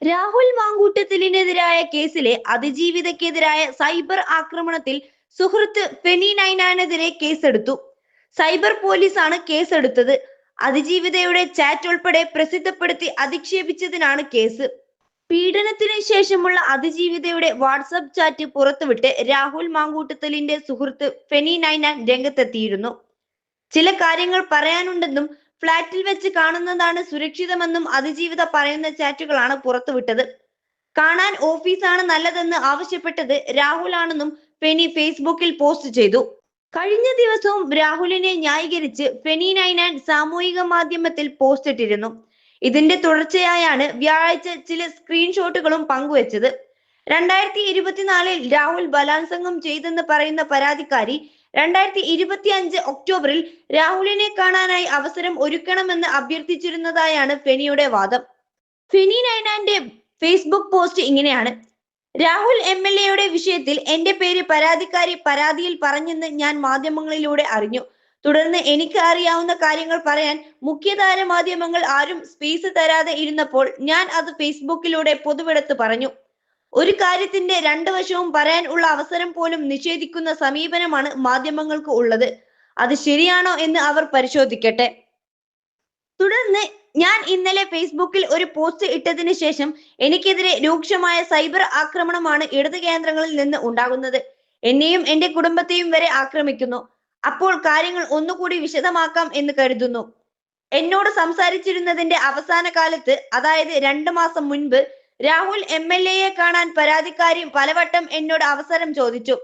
രാഹുൽ മാങ്കൂട്ടത്തിലിനെതിരായ കേസിലെ അതിജീവിതയ്ക്കെതിരായ സൈബർ ആക്രമണത്തിൽ സുഹൃത്ത് ഫെനി നൈനാനെതിരെ കേസെടുത്തു. സൈബർ പോലീസാണ് കേസെടുത്തത്. അതിജീവിതയുടെ ചാറ്റ് ഉൾപ്പെടെ പ്രസിദ്ധപ്പെടുത്തി അധിക്ഷേപിച്ചതിനാണ് കേസ്. പീഡനത്തിന് ശേഷമുള്ള അതിജീവിതയുടെ വാട്സ്ആപ്പ് ചാറ്റ് പുറത്തുവിട്ട് രാഹുൽ മാങ്കൂട്ടത്തിലിന്റെ സുഹൃത്ത് ഫെനി നൈനാൻ രംഗത്തെത്തിയിരുന്നു. ചില കാര്യങ്ങൾ പറയാനുണ്ടെന്നും ഫ്ളാറ്റിൽ വെച്ച് കാണുന്നതാണ് സുരക്ഷിതമെന്നും അതിജീവിത പറയുന്ന ചാറ്റുകളാണ് പുറത്തുവിട്ടത്. കാണാൻ ഓഫീസാണ് നല്ലതെന്ന് ആവശ്യപ്പെട്ടത് രാഹുൽ ആണെന്നും ഫെനി ഫേസ്ബുക്കിൽ പോസ്റ്റ് ചെയ്തു. കഴിഞ്ഞ ദിവസവും രാഹുലിനെ ന്യായീകരിച്ച് ഫെനി നൈനാൻ സാമൂഹിക മാധ്യമത്തിൽ പോസ്റ്റ് ഇട്ടിരുന്നു. ഇതിന്റെ തുടർച്ചയായാണ് വ്യാഴാഴ്ച ചില സ്ക്രീൻഷോട്ടുകളും പങ്കുവച്ചത്. 2024 രാഹുൽ ബലാത്സംഗം ചെയ്തെന്ന് പറയുന്ന പരാതിക്കാരി 2025 ഒക്ടോബറിൽ രാഹുലിനെ കാണാനായി അവസരം ഒരുക്കണമെന്ന് അഭ്യർത്ഥിച്ചിരുന്നതായാണ് ഫെനിയുടെ വാദം. ഫെനി നൈനാന്റെ ഫേസ്ബുക്ക് പോസ്റ്റ് ഇങ്ങനെയാണ്: രാഹുൽ MLA വിഷയത്തിൽ എന്റെ പേര് പരാതിക്കാരി പരാതിയിൽ പറഞ്ഞെന്ന് ഞാൻ മാധ്യമങ്ങളിലൂടെ അറിഞ്ഞു. തുടർന്ന് എനിക്ക് അറിയാവുന്ന കാര്യങ്ങൾ പറയാൻ മുഖ്യധാര മാധ്യമങ്ങൾ ആരും സ്പേസ് തരാതെ ഇരുന്നപ്പോൾ ഞാൻ അത് ഫേസ്ബുക്കിലൂടെ പൊതുവിടത്ത് പറഞ്ഞു. ഒരു കാര്യത്തിന്റെ രണ്ട് വശവും പറയാൻ ഉള്ള അവസരം പോലും നിഷേധിക്കുന്ന സമീപനമാണ് മാധ്യമങ്ങൾക്ക് ഉള്ളത്. അത് ശരിയാണോ എന്ന് അവർ പരിശോധിക്കട്ടെ. തുടർന്ന് ഞാൻ ഇന്നലെ ഫേസ്ബുക്കിൽ ഒരു പോസ്റ്റ് ഇട്ടതിന് ശേഷം എനിക്കെതിരെ രൂക്ഷമായ സൈബർ ആക്രമണമാണ് ഇടത് കേന്ദ്രങ്ങളിൽ നിന്ന് ഉണ്ടാകുന്നത്. എന്നെയും എന്റെ കുടുംബത്തെയും വരെ ആക്രമിക്കുന്നു. അപ്പോൾ കാര്യങ്ങൾ ഒന്നുകൂടി വിശദമാക്കാം എന്ന് കരുതുന്നു. എന്നോട് സംസാരിച്ചിരുന്നതിന്റെ അവസാന കാലത്ത്, അതായത് 2 മാസം മുൻപ്, രാഹുൽ MLA കാണാൻ പരാതിക്കാരി പലവട്ടം എന്നോട് അവസരം ചോദിച്ചു.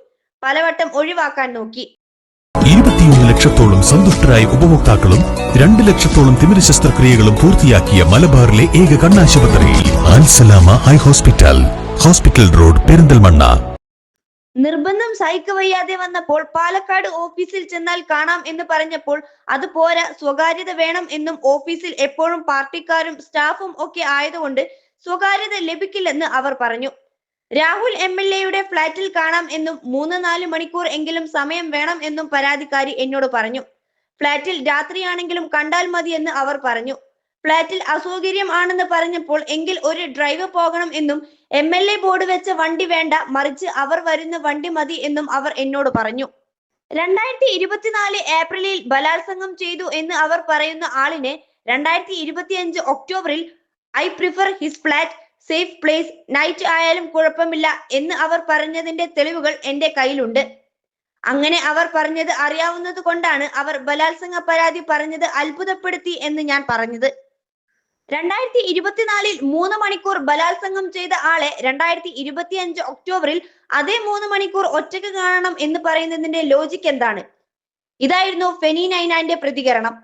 പലവട്ടം ഒഴിവാക്കാൻ നോക്കി. 21 ലക്ഷത്തോളം സന്തുഷ്ടരായ ഉപഭോക്താക്കളും 2 ലക്ഷത്തോളം തിമിര ശസ്ത്രക്രിയകളും പൂർത്തിയാക്കിയ മലബാറിലെ ഏക കണ്ണാശുപത്രി Al Salama high hospital, hospital road, Perinthalmanna. നിർബന്ധം സഹിക്കവയ്യാതെ വന്നപ്പോൾ പാലക്കാട് ഓഫീസിൽ ചെന്നാൽ കാണാം എന്ന് പറഞ്ഞപ്പോൾ അത് പോരാ, സ്വകാര്യത വേണം എന്നും ഓഫീസിൽ എപ്പോഴും പാർട്ടിക്കാരും സ്റ്റാഫും ഒക്കെ ആയതുകൊണ്ട് സ്വകാര്യത ലഭിക്കില്ലെന്ന് അവർ പറഞ്ഞു. രാഹുൽ MLA ഫ്ളാറ്റിൽ കാണാം എന്നും 3-4 മണിക്കൂർ എങ്കിലും സമയം വേണം എന്നും പരാതിക്കാരി എന്നോട് പറഞ്ഞു. ഫ്ളാറ്റിൽ രാത്രിയാണെങ്കിലും കണ്ടാൽ മതിയെന്ന് അവർ പറഞ്ഞു. ഫ്ളാറ്റിൽ അസൗകര്യം ആണെന്ന് പറഞ്ഞപ്പോൾ എങ്കിൽ ഒരു ഡ്രൈവ് പോകണം എന്നും MLA ബോർഡ് വെച്ച വണ്ടി വേണ്ട, മറിച്ച് അവർ വരുന്ന വണ്ടി മതി എന്നും അവർ എന്നോട് പറഞ്ഞു. 2024 ഏപ്രിലിൽ ബലാത്സംഗം ചെയ്തു എന്ന് അവർ പറയുന്ന ആളിനെ 2025 ഒക്ടോബറിൽ I prefer his flat, safe place, night ആയാലും കുഴപ്പമില്ല എന്ന് അവർ പറഞ്ഞതിന്റെ തെളിവുകൾ എന്റെ കയ്യിലുണ്ട്. അങ്ങനെ അവർ പറഞ്ഞത് അറിയാവുന്നത് കൊണ്ടാണ് അവർ ബലാത്സംഗ പരാതി പറഞ്ഞത് അത്ഭുതപ്പെടുത്തി എന്ന് ഞാൻ പറഞ്ഞത്. 2024 3 മണിക്കൂർ ബലാത്സംഗം ചെയ്ത ആളെ 2025 ഒക്ടോബറിൽ അതേ 3 മണിക്കൂർ ഒറ്റയ്ക്ക് കാണണം എന്ന് പറയുന്നതിന്റെ ലോജിക്ക് എന്താണ്? ഇതായിരുന്നു ഫെനി നൈനാന്റെ പ്രതികരണം.